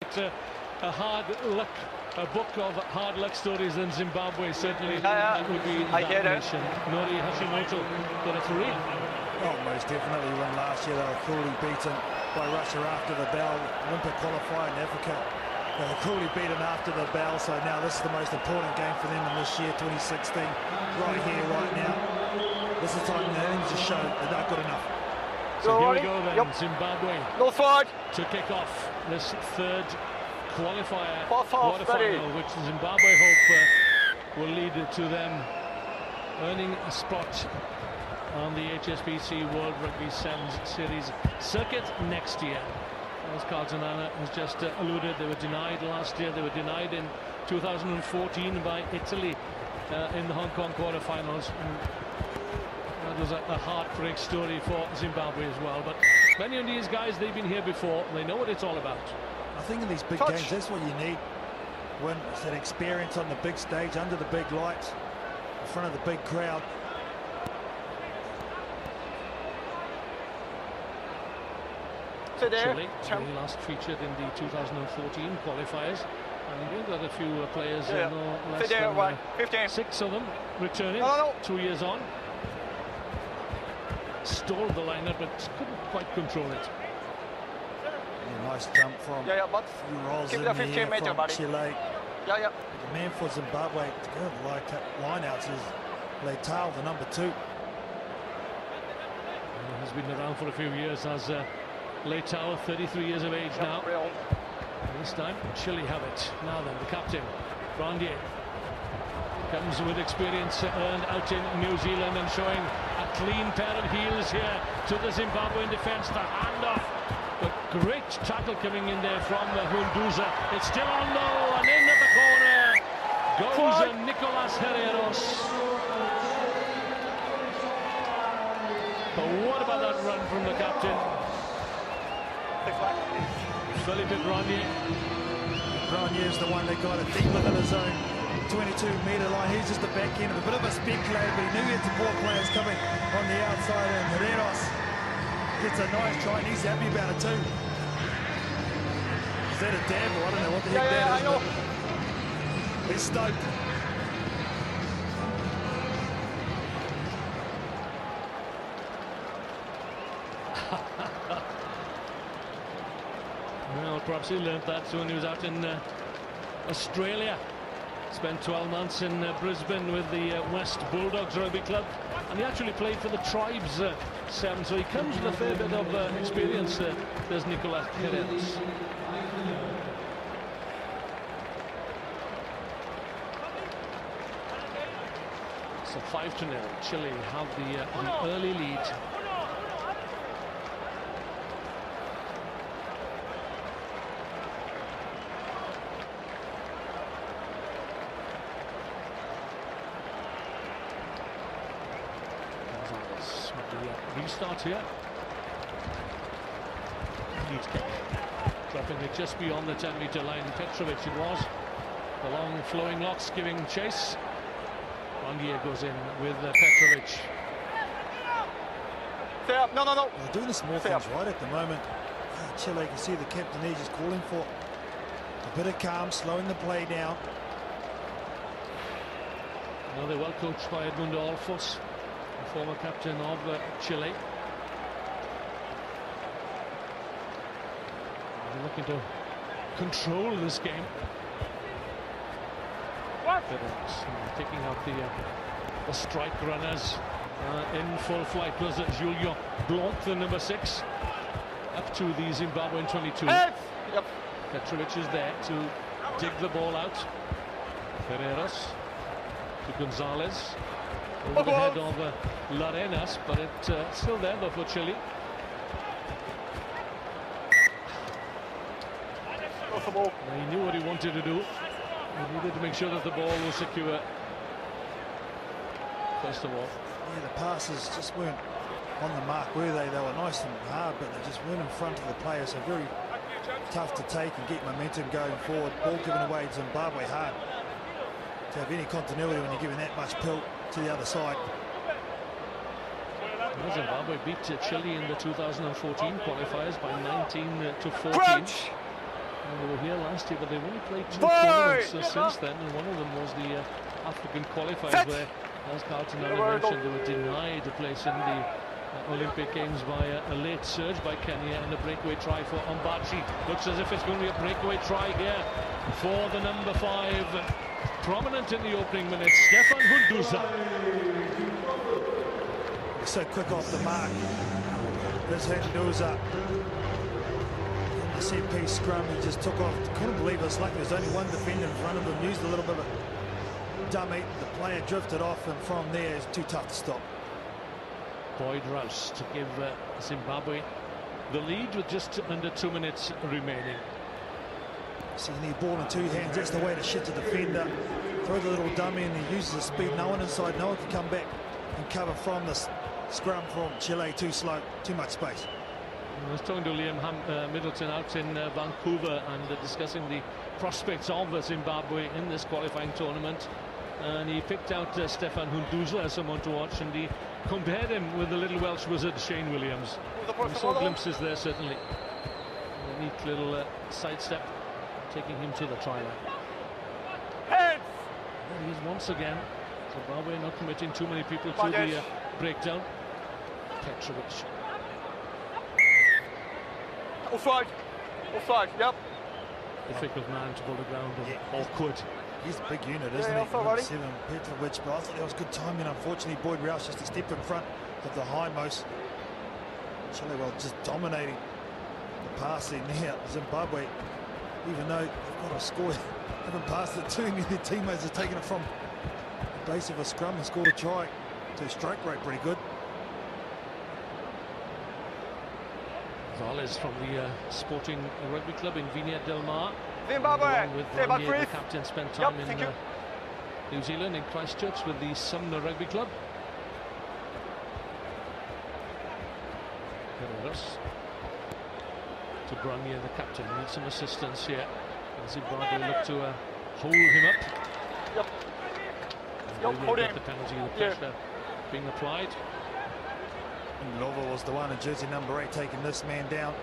A hard luck, a book of hard luck stories in Zimbabwe, certainly. That would be that nation. Nori Hashimoto got a three. Oh, most definitely. When last year they were cruelly beaten by Russia after the bell. Olympic qualifier in Africa. They were cruelly beaten after the bell, so now this is the most important game for them in this year, 2016. Right here, right now. This is the time they need to show they're not good enough. So here we go then, Zimbabwe to kick off this third qualifier quarterfinal, which Zimbabwe hope will lead to them earning a spot on the HSBC World Rugby Sevens Series circuit next year. As Carlton has just alluded, they were denied last year, they were denied in 2014 by Italy in the Hong Kong quarterfinals. That was a heartbreak story for Zimbabwe as well, but many of these guys, they've been here before, they know what it's all about. I think in these big games, that's what you need. When it's that experience on the big stage, under the big lights, in front of the big crowd. Chile, last featured in the 2014 qualifiers. And we've got a few players, no less than 6 of them returning 2 years on. Stole the lineup, but couldn't quite control it. Nice jump from keep it 15 meter, buddy. Chile. The man for Zimbabwe to go to the line-outs is Leitao, the number 2. He's been around for a few years as Leitao, 33 years of age now. This time, Chile have it. Now then, the captain, Grandier, comes with experience earned out in New Zealand and showing a clean pair of heels here to the Zimbabwean defence. The handoff, but great tackle coming in there from Hunduza. It's still on low, and in at the corner goes Nicolas Herreros. But what about that run from the captain? Philippe Grandier. Grandier is the one that got it deep within his own 22-metre line. He's just the back end of a bit of a speculator, but he knew he had support players coming on the outside, and Herreros gets a nice try, and he's happy about it too. Is that a dab, or I don't know what the heck that is, but he's stoked. Well, perhaps he learned that when he was out in Australia. Spent 12 months in Brisbane with the West Bulldogs Rugby Club, and he actually played for the Tribes 7, so he comes with a fair bit of experience. There's Nicolas Herreros. So 5-0. Chile have the early lead. Restart here. Lead kick. Dropping it just beyond the 10-metre line. Petrovic it was. The long flowing locks giving chase. Grandier goes in with Petrovic. No. They're doing the small things right at the moment. Chile, can see the captain there just calling for a bit of calm, slowing the play down. Well, they're well coached by Edmundo Alfos, the former captain of Chile. They're looking to control this game. Taking out the strike runners in full flight was Julio Blanc, the number 6, up to the Zimbabwean 22. Petrovic is there to dig the ball out. Herreros to Gonzalez. Over the head of Larenas, but it's still there though for Chile. He knew what he wanted to do. He needed to make sure that the ball was secure. First of all. Yeah, the passes just weren't on the mark, were they? They were nice and hard, but they just weren't in front of the players. So very tough to take and get momentum going forward. Ball given away to Zimbabwe hard to have any continuity when you're giving that much pill to the other side. Well, Zimbabwe beat Chile in the 2014 qualifiers by 19-14. They were here last year, but they've only played 2 tournaments since then, and one of them was the African qualifiers where, as Carlton earlier mentioned, they were denied a place in the Olympic Games by a late surge by Kenya and a breakaway try for Ombachi. Looks as if it's going to be a breakaway try here for the number 5. Prominent in the opening minutes, Stefan Hunduza. So quick off the mark. There's Hunduza. The set-piece scrum, he just took off. Couldn't believe it was like there was only one defender in front of him. Used a little bit of a dummy. The player drifted off, and from there it's too tough to stop. Boyd Rouse to give Zimbabwe the lead with just under 2 minutes remaining. Seeing the ball in 2 hands, that's the way to shit the defender. Throw the little dummy and he uses the speed. No one inside, no one can come back and cover from this scrum from Chile. Too slow, too much space. I was talking to Liam Middleton out in Vancouver and discussing the prospects of Zimbabwe in this qualifying tournament. And he picked out Stefan Hunduza as someone to watch, and he compared him with the little Welsh wizard Shane Williams. We saw glimpses there, certainly. A neat little sidestep, taking him to the try line. There he is once again. Zimbabwe not committing too many people to the breakdown. Petrovic. Offside, yep. Difficult man to pull the ground and awkward. He's a big unit, isn't he? 7 Petrovic, but I thought that was good timing. Unfortunately, Boyd Rouse just a step in front of the hindmost. Chile just dominating the passing there. Zimbabwe, even though they've got a score, haven't passed it to him. Their teammates have taken it from the base of a scrum and scored a try. To strike rate pretty good. Gonzalez from the Sporting Rugby Club in Viña del Mar. Zimbabwe, with the captain, spent time in New Zealand, in Christchurch with the Sumner Rugby Club. Guerreros to Granier, the captain, needs some assistance here. And Zimbabwe look to hold him up. Hold him. The penalty, the pressure being applied. And Lova was the one in jersey number 8 taking this man down.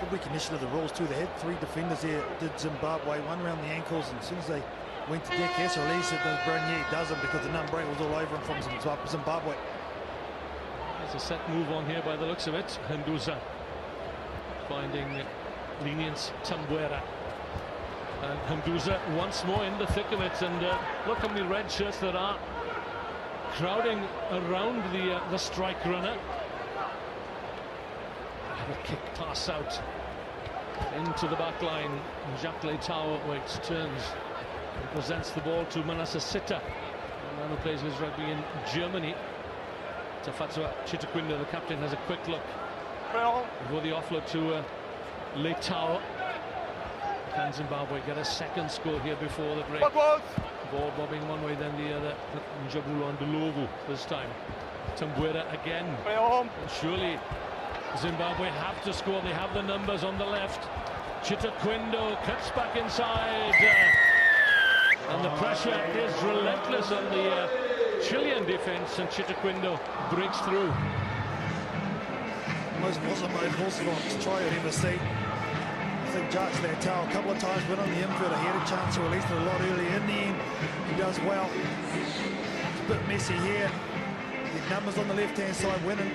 Good recognition of the rules too. They had 3 defenders here, did Zimbabwe, one around the ankles, and as soon as they went to deck, yes, release it, does Branier, doesn't, because the number 8 was all over him from Zimbabwe. There's a set move on here by the looks of it. Hunduza finding lenience, Tambuera. And Hunduza once more in the thick of it, and look how many red shirts there are crowding around the strike runner. A kick pass out into the back line. Jacques Leitao waits, turns, and presents the ball to Manasseh Sitta, the man who plays his rugby in Germany. Tafatua Chitakwinda, the captain, has a quick look before the offload to Leitao. Can Zimbabwe get a second score here before the break? Ball bobbing one way, then the other. Njabulo and Ndlovu this time. Tambuera again. And surely Zimbabwe have to score. They have the numbers on the left. Chitakwinda cuts back inside. And the pressure is relentless on the Chilean defense, and Chitakwinda breaks through. Most orthodox try I've ever seen. I think Jacques Leitao a couple of times went on the infield. He had a chance to release it a lot earlier. In the end, he does well. It's a bit messy here. The numbers on the left-hand side winning.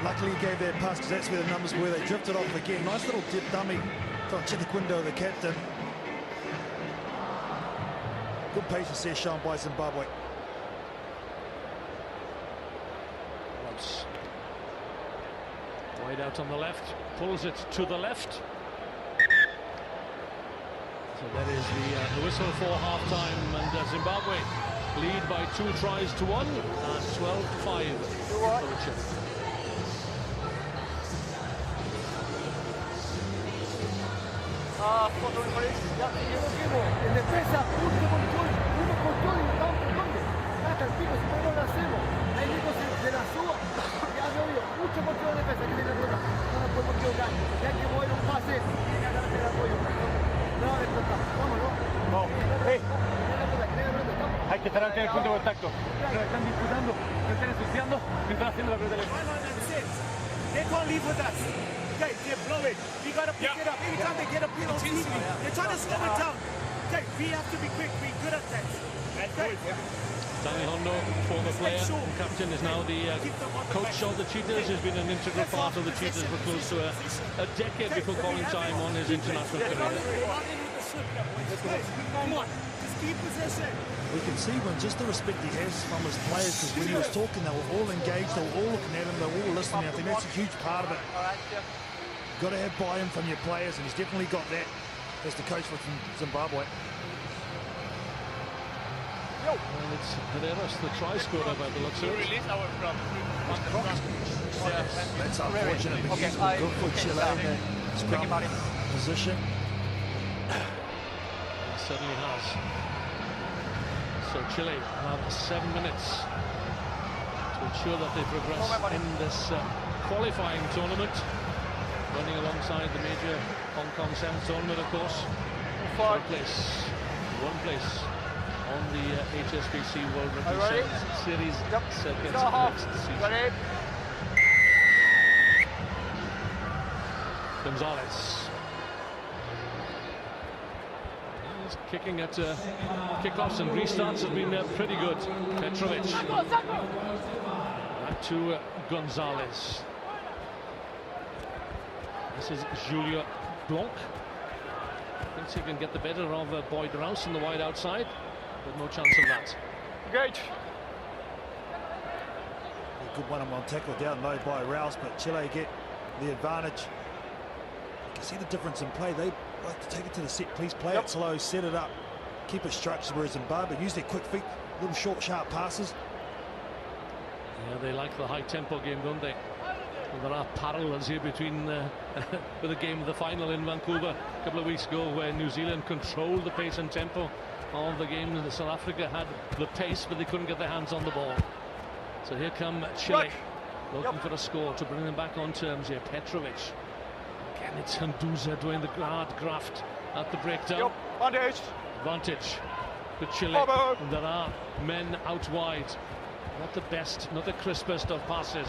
Luckily he gave that pass, because that's where the numbers were. They drifted off again. Nice little dip dummy from Chitakwinda, the captain. Good patience there shown by Zimbabwe. Wide out on the left, pulls it to the left. So that is the whistle for half-time, and Zimbabwe lead by 2 tries to 1 and 12-5. En defensa, uno con todo y estamos por donde. Hasta el pico, si no lo hacemos. Ahí mismo se la suba. Ya veo yo, mucho control de defensa que tiene la pelota. No nos podemos equivocar. Ya que voy a un pase, tiene que agarrarse el apoyo. No, despertar. Vámonos. No. Hey. Hay que estar antes del punto de contacto. Pero están disputando, se están ensuciando, se están haciendo la pelota. They can't leave with us. Okay, Jim, blow it. We gotta pick it up. Every time they get a penalty, they're trying to slow it down. Okay, we have to be quick, be good at that. Okay. Danny Hondo, former player and captain, is now the coach of the Cheetahs. He's been an integral part of the Cheetahs for close to a decade before calling time on his international career. Come on, just keep possession. We can see when just the respect he has from his players, because when he was talking, they were all engaged, they were all looking at him, they were all listening. I think that's a huge part of it. You've got to have buy-in from your players, and he's definitely got that as the coach from Zimbabwe. Well, it's Herreras, the try scorer by the looks of it. That's unfortunate, but he's good for Chile in the scrum position. It certainly has. So Chile have 7 minutes to ensure that they progress in this qualifying tournament, running alongside the major Hong Kong 7th tournament, of course. One place on the HSBC World Rugby Series circuit next season. Gonzalez. He's kicking at kickoffs and restarts have been pretty good. Petrovic. Back to Gonzalez. This is Julio Blanc. Thinks he can get the better of Boyd Rouse on the wide outside, but no chance of that. Great. A good one-on-one tackle down low by Rouse, but Chile get the advantage. You can see the difference in play. They like to take it to the set piece, play it slow, set it up, keep it structured, whereas Zimbabwe use their quick feet, little short, sharp passes. Yeah, they like the high-tempo game, don't they? And there are parallels here between with the game of the final in Vancouver a couple of weeks ago, where New Zealand controlled the pace and tempo of the game. South Africa had the pace, but they couldn't get their hands on the ball. So here come Chile, looking for a score to bring them back on terms here. Petrovic. Again, it's Hunduza doing the hard graft at the breakdown. Advantage for Chile. And there are men out wide. Not the best, not the crispest of passes.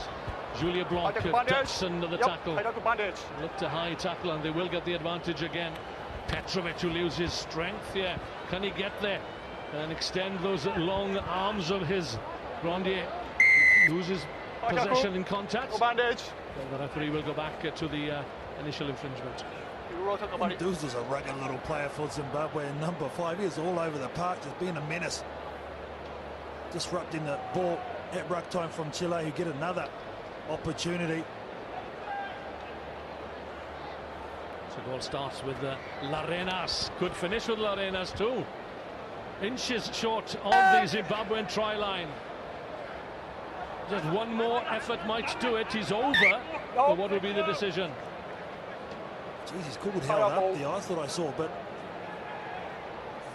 Julia Blanc ducks under the tackle. Look to high tackle, and they will get the advantage again. Petrovic, who loses strength here. Can he get there and extend those long arms of his? Grandier loses possession in contact. The referee will go back to the initial infringement. Hunduza's a rugged little player for Zimbabwe, and number 5 is all over the park, just being a menace. Disrupting the ball at ruck time from Chile, who get another opportunity. So goal starts with Larenas. Could finish with Larenas too. Inches short of the Zimbabwean try line. Just one more effort might do it. He's over. But what will be the decision? Jeez, he's called held up there. I thought I saw, but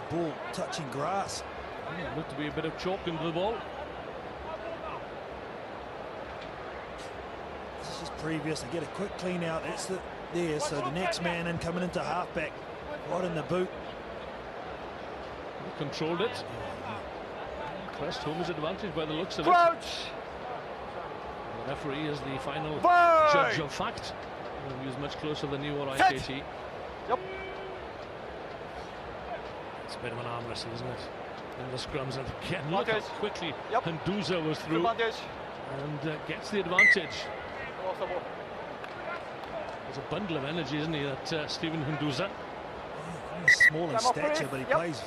ball touching grass. Yeah, looked to be a bit of chalk into the ball. This is previous. They get a quick clean out. That's there. So the next man in, coming into halfback, right in the boot. Controlled it. Pressed home his advantage by the looks of it. The referee is the final judge of fact. He was much closer than you or IKT. It's a bit of an arm wrestle, isn't it? In the scrums, and again, look how quickly Hunduza was through and gets the advantage. There's a bundle of energy, isn't he, that Stephen Hunduza? He's small in stature, but he plays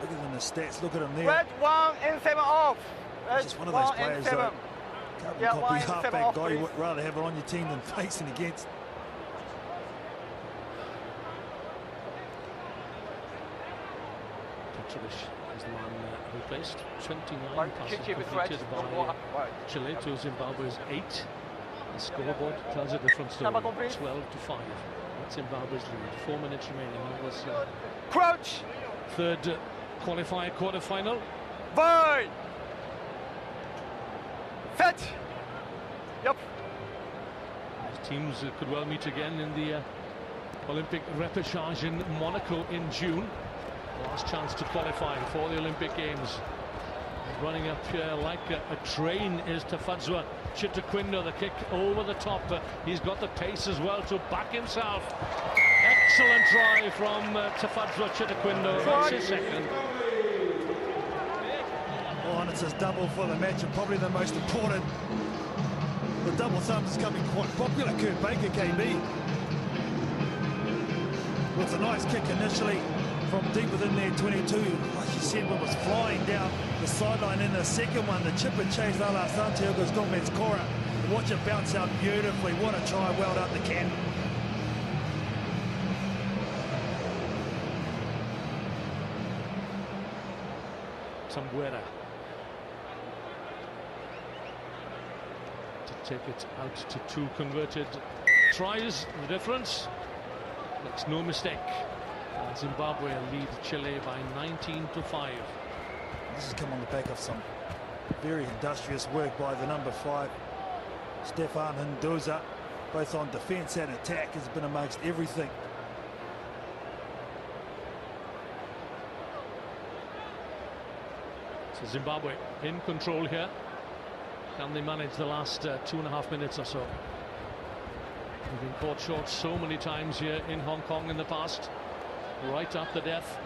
bigger than the stats. Look at him there. Red 1 and 7 off. He's just one of those players, though. Carbon copy halfback guy, you would rather have it on your team than facing against. Petrovic is the man who placed 29 passes completed by Chile to Zimbabwe's 8. The scoreboard tells a different story. 12-5. That's Zimbabwe's lead. 4 minutes remaining on this Crouch. third qualifier quarter-final. Void. Set. These teams could well meet again in the Olympic repechage in Monaco in June. Last chance to qualify for the Olympic Games. Running up here like a train is Tafadzwa Chitaquindo. The kick over the top. He's got the pace as well to back himself. Excellent try from Tafadzwa Chitaquindo. That's his second. Oh, and it's his double for the match, and probably the most important. The double thumb is becoming quite popular. Kurt Baker, KB. With a nice kick initially from deep within their 22. Like you said, it was flying down the sideline. In the second one, the chip and chase a la Santiago's Gomez Cora. Watch it bounce out beautifully. What a try, well done to Ken. Sambuera to take it out to 2 converted tries. The difference makes no mistake. And Zimbabwe lead Chile by 19-5. This has come on the back of some very industrious work by the number 5, Stefan Hinduza, both on defence and attack. Has been amongst everything. So Zimbabwe in control here. Can they manage the last 2.5 minutes or so? We've been caught short so many times here in Hong Kong in the past. Right after death.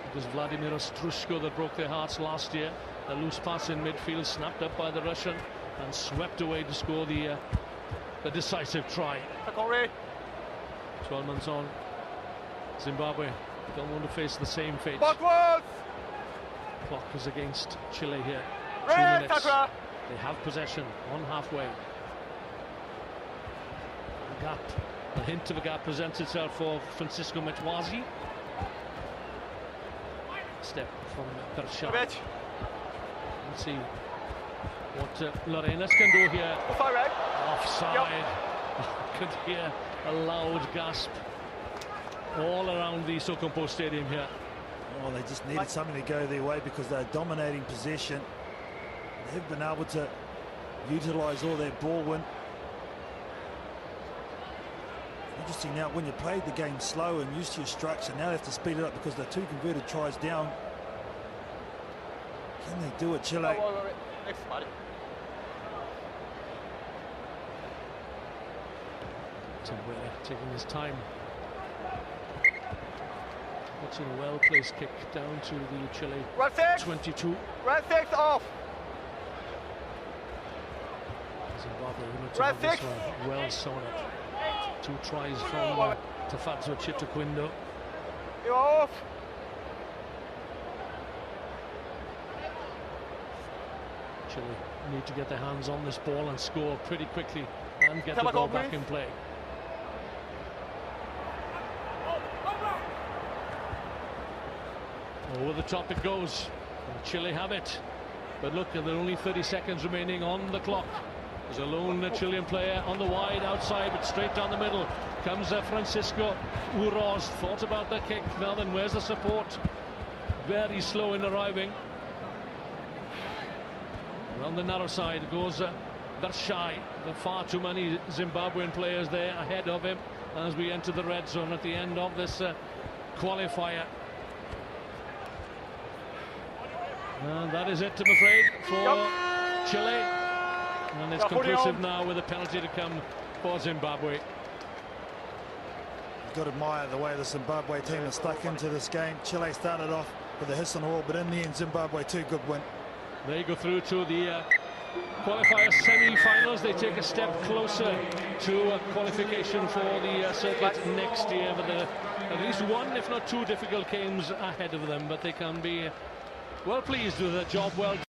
It was Vladimir Ostrushko that broke their hearts last year. A loose pass in midfield snapped up by the Russian and swept away to score the decisive try. 12 months on, Zimbabwe don't want to face the same fate. Clock is against Chile here. 2 minutes. They have possession on halfway. A gap, a hint of a gap presents itself for Francisco Metwazi. Step from Persha. Let's see what Lorenas can do here. Offside. I could hear a loud gasp all around the Sokompo Stadium here. Oh, they just needed something to go their way because they're dominating possession. They've been able to utilise all their ball win. Interesting now, when you played the game slow and used to your structure, now they have to speed it up because they're 2 converted tries down. Can they do it, Chile? Sambuera taking his time. Watching a well-placed kick down to the Chile 22. Red 6 off. Zimbabwe who looked to have this one well sewn up. 2 tries from Tafadzwa Chitaquindo. You're off. Chile need to get their hands on this ball and score pretty quickly and get the ball back in play. Over the top it goes, and Chile have it. But look, there are only 30 seconds remaining on the clock. There's a lone Chilean player on the wide outside, but straight down the middle comes Francisco Uroz. Thought about the kick. Now then, where's the support? Very slow in arriving. Around the narrow side goes Bershai. There are far too many Zimbabwean players there ahead of him as we enter the red zone at the end of this qualifier. And that is it, I'm afraid, for Chile. And it's conclusive now with a penalty to come for Zimbabwe. You've got to admire the way the Zimbabwe team has stuck into this game. Chile started off with a hiss and all, but in the end, Zimbabwe 2 good win. They go through to the qualifier semi-finals. They take a step closer to qualification for the circuit next year. But at least 1, if not 2, difficult games ahead of them. But they can be well pleased with the job well done.